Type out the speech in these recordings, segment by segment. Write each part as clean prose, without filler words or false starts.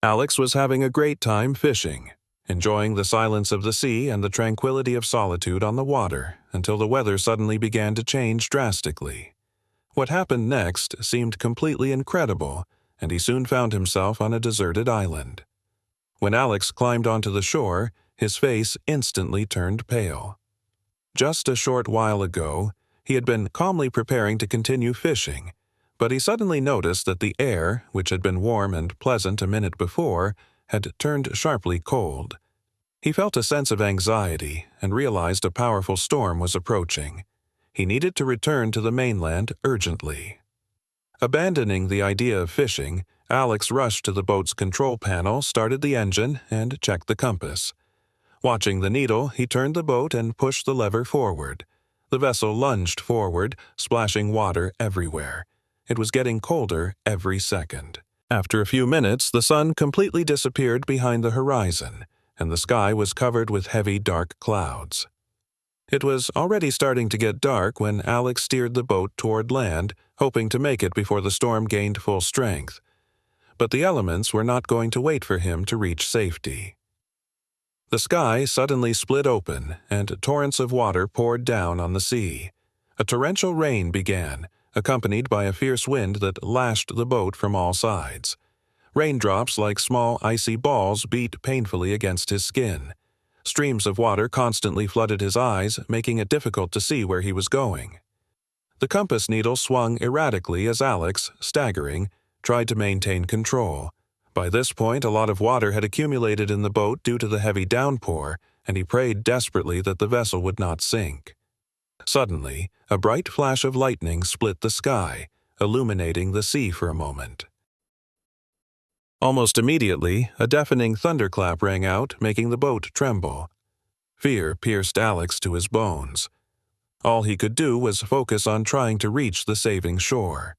Alex was having a great time fishing, enjoying the silence of the sea and the tranquility of solitude on the water until the weather suddenly began to change drastically. What happened next seemed completely incredible, and he soon found himself on a deserted island. When Alex climbed onto the shore, his face instantly turned pale. Just a short while ago, he had been calmly preparing to continue fishing, but he suddenly noticed that the air, which had been warm and pleasant a minute before, had turned sharply cold. He felt a sense of anxiety and realized a powerful storm was approaching. He needed to return to the mainland urgently. Abandoning the idea of fishing, Alex rushed to the boat's control panel, started the engine, and checked the compass. Watching the needle, he turned the boat and pushed the lever forward. The vessel lunged forward, splashing water everywhere. It was getting colder every second. After a few minutes, the sun completely disappeared behind the horizon, and the sky was covered with heavy dark clouds. It was already starting to get dark when Alex steered the boat toward land, hoping to make it before the storm gained full strength. But the elements were not going to wait for him to reach safety. The sky suddenly split open, and torrents of water poured down on the sea. A torrential rain began, accompanied by a fierce wind that lashed the boat from all sides. Raindrops like small icy balls beat painfully against his skin. Streams of water constantly flooded his eyes, making it difficult to see where he was going. The compass needle swung erratically as Alex, staggering, tried to maintain control. By this point, a lot of water had accumulated in the boat due to the heavy downpour, and he prayed desperately that the vessel would not sink. Suddenly, a bright flash of lightning split the sky, illuminating the sea for a moment. Almost immediately, a deafening thunderclap rang out, making the boat tremble. Fear pierced Alex to his bones. All he could do was focus on trying to reach the saving shore.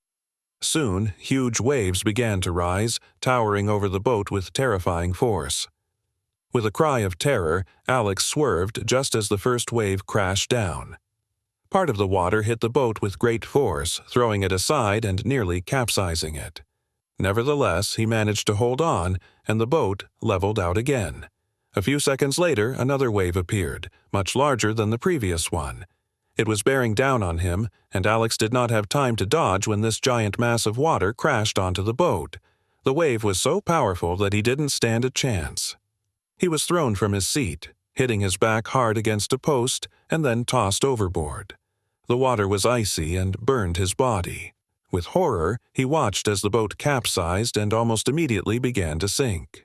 Soon, huge waves began to rise, towering over the boat with terrifying force. With a cry of terror, Alex swerved just as the first wave crashed down. Part of the water hit the boat with great force, throwing it aside and nearly capsizing it. Nevertheless, he managed to hold on, and the boat leveled out again. A few seconds later, another wave appeared, much larger than the previous one. It was bearing down on him, and Alex did not have time to dodge when this giant mass of water crashed onto the boat. The wave was so powerful that he didn't stand a chance. He was thrown from his seat, hitting his back hard against a post, and then tossed overboard. The water was icy and burned his body. With horror, he watched as the boat capsized and almost immediately began to sink.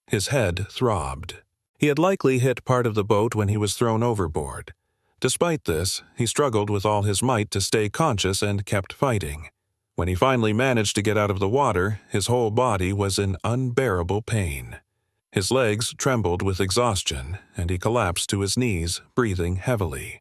His head throbbed. He had likely hit part of the boat when he was thrown overboard. Despite this, he struggled with all his might to stay conscious and kept fighting. When he finally managed to get out of the water, his whole body was in unbearable pain. His legs trembled with exhaustion, and he collapsed to his knees, breathing heavily.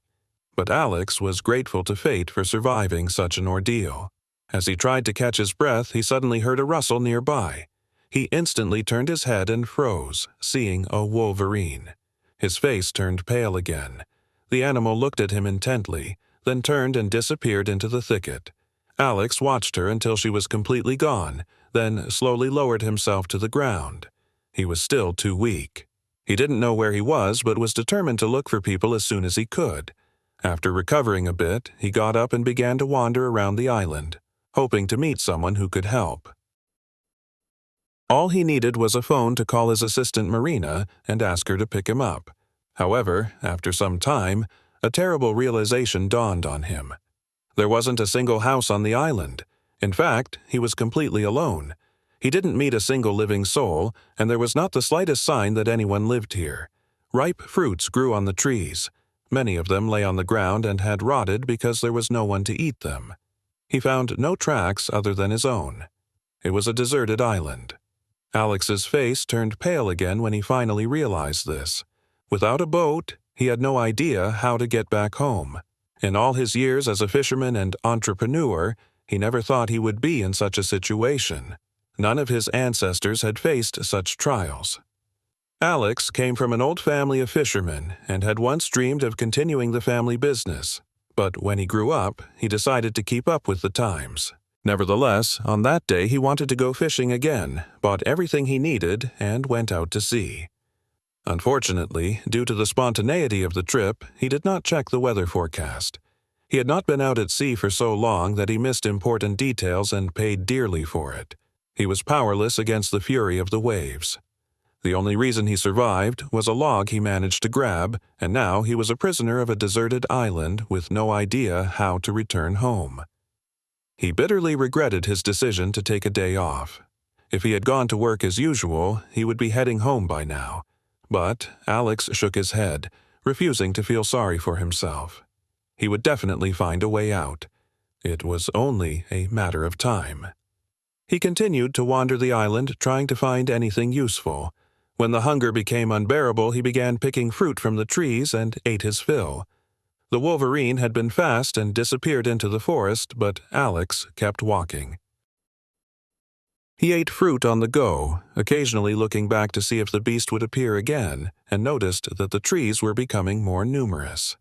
But Alex was grateful to fate for surviving such an ordeal. As he tried to catch his breath, he suddenly heard a rustle nearby. He instantly turned his head and froze, seeing a wolverine. His face turned pale again. The animal looked at him intently, then turned and disappeared into the thicket. Alex watched her until she was completely gone, then slowly lowered himself to the ground. He was still too weak. He didn't know where he was, but was determined to look for people as soon as he could. After recovering a bit, he got up and began to wander around the island, hoping to meet someone who could help. All he needed was a phone to call his assistant Marina and ask her to pick him up. However, after some time, a terrible realization dawned on him. There wasn't a single house on the island. In fact, he was completely alone. He didn't meet a single living soul, and there was not the slightest sign that anyone lived here. Ripe fruits grew on the trees. Many of them lay on the ground and had rotted because there was no one to eat them. He found no tracks other than his own. It was a deserted island. Alex's face turned pale again when he finally realized this. Without a boat, he had no idea how to get back home. In all his years as a fisherman and entrepreneur, he never thought he would be in such a situation. None of his ancestors had faced such trials. Alex came from an old family of fishermen and had once dreamed of continuing the family business. But when he grew up, he decided to keep up with the times. Nevertheless, on that day he wanted to go fishing again, bought everything he needed, and went out to sea. Unfortunately, due to the spontaneity of the trip, he did not check the weather forecast. He had not been out at sea for so long that he missed important details and paid dearly for it. He was powerless against the fury of the waves. The only reason he survived was a log he managed to grab, and now he was a prisoner of a deserted island with no idea how to return home. He bitterly regretted his decision to take a day off. If he had gone to work as usual, he would be heading home by now. But Alex shook his head, refusing to feel sorry for himself. He would definitely find a way out. It was only a matter of time. He continued to wander the island, trying to find anything useful. When the hunger became unbearable, he began picking fruit from the trees and ate his fill. The wolverine had been fast and disappeared into the forest, but Alex kept walking. He ate fruit on the go, occasionally looking back to see if the beast would appear again, and noticed that the trees were becoming more numerous.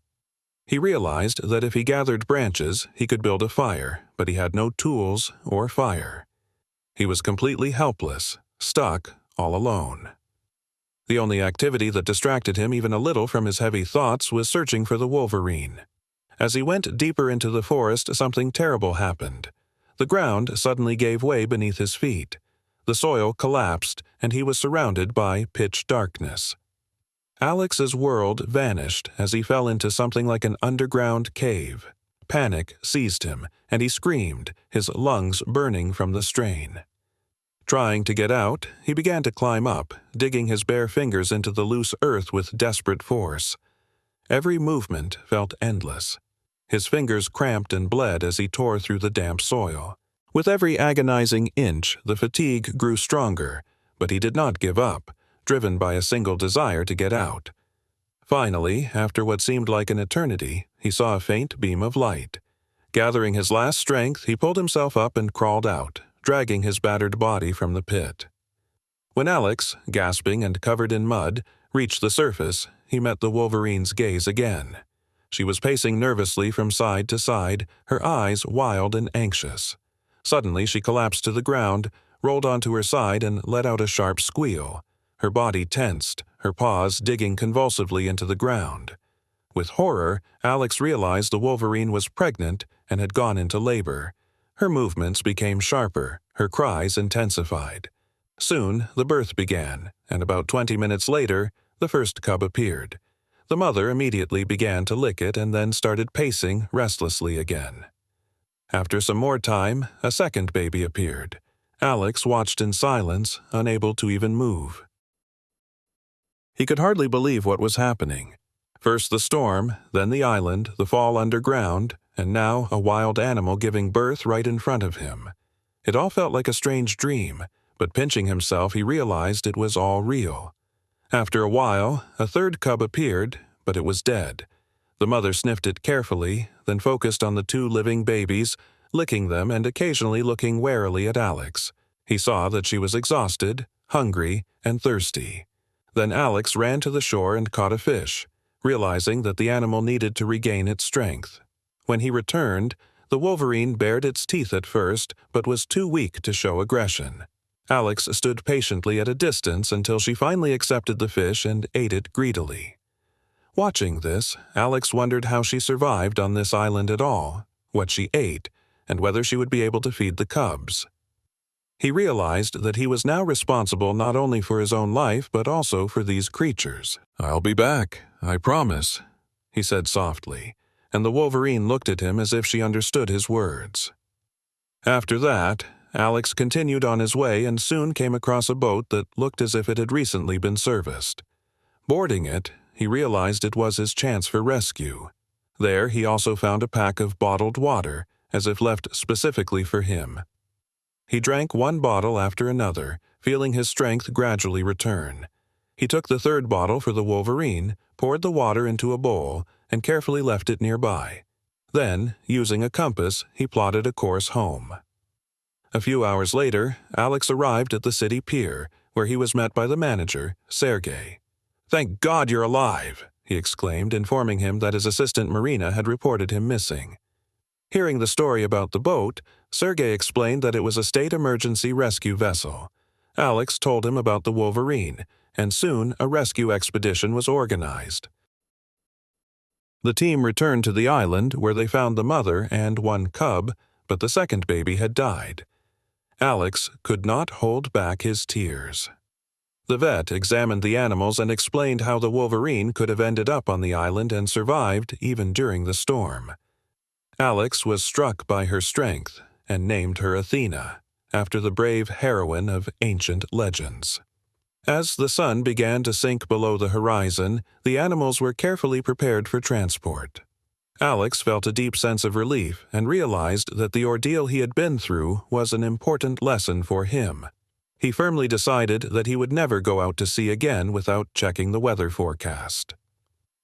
He realized that if he gathered branches, he could build a fire, but he had no tools or fire. He was completely helpless, stuck all alone. The only activity that distracted him even a little from his heavy thoughts was searching for the wolverine. As he went deeper into the forest, something terrible happened. The ground suddenly gave way beneath his feet. The soil collapsed, and he was surrounded by pitch darkness. Alex's world vanished as he fell into something like an underground cave. Panic seized him, and he screamed, his lungs burning from the strain. Trying to get out, he began to climb up, digging his bare fingers into the loose earth with desperate force. Every movement felt endless. His fingers cramped and bled as he tore through the damp soil. With every agonizing inch, the fatigue grew stronger, but he did not give up, driven by a single desire to get out. Finally, after what seemed like an eternity, he saw a faint beam of light. Gathering his last strength, he pulled himself up and crawled out, dragging his battered body from the pit. When Alex, gasping and covered in mud, reached the surface, he met the wolverine's gaze again. She was pacing nervously from side to side, her eyes wild and anxious. Suddenly she collapsed to the ground, rolled onto her side, and let out a sharp squeal. Her body tensed, her paws digging convulsively into the ground. With horror, Alex realized the wolverine was pregnant and had gone into labor. Her movements became sharper, her cries intensified. Soon, the birth began, and about 20 minutes later, the first cub appeared. The mother immediately began to lick it and then started pacing restlessly again. After some more time, a second baby appeared. Alex watched in silence, unable to even move. He could hardly believe what was happening. First the storm, then the island, the fall underground, and now a wild animal giving birth right in front of him. It all felt like a strange dream, but pinching himself he realized it was all real. After a while, a third cub appeared, but it was dead. The mother sniffed it carefully, then focused on the two living babies, licking them and occasionally looking warily at Alex. He saw that she was exhausted, hungry, and thirsty. Then Alex ran to the shore and caught a fish, realizing that the animal needed to regain its strength. When he returned, the wolverine bared its teeth at first, but was too weak to show aggression. Alex stood patiently at a distance until she finally accepted the fish and ate it greedily. Watching this, Alex wondered how she survived on this island at all, what she ate, and whether she would be able to feed the cubs. He realized that he was now responsible not only for his own life but also for these creatures. "I'll be back, I promise," he said softly, and the wolverine looked at him as if she understood his words. After that, Alex continued on his way and soon came across a boat that looked as if it had recently been serviced. Boarding it, he realized it was his chance for rescue. There he also found a pack of bottled water, as if left specifically for him. He drank one bottle after another, feeling his strength gradually return. He took the third bottle for the wolverine, poured the water into a bowl, and carefully left it nearby. Then, using a compass, he plotted a course home. A few hours later, Alex arrived at the city pier, where he was met by the manager, Sergei. "Thank God you're alive!" he exclaimed, informing him that his assistant Marina had reported him missing. Hearing the story about the boat, Sergei explained that it was a state emergency rescue vessel. Alex told him about the Wolverine, and soon a rescue expedition was organized. The team returned to the island where they found the mother and one cub, but the second baby had died. Alex could not hold back his tears. The vet examined the animals and explained how the Wolverine could have ended up on the island and survived even during the storm. Alex was struck by her strength and named her Athena, after the brave heroine of ancient legends. As the sun began to sink below the horizon, the animals were carefully prepared for transport. Alex felt a deep sense of relief and realized that the ordeal he had been through was an important lesson for him. He firmly decided that he would never go out to sea again without checking the weather forecast.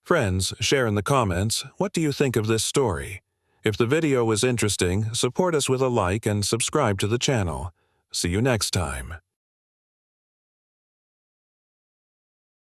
Friends, share in the comments, what do you think of this story? If the video was interesting, support us with a like and subscribe to the channel. See you next time.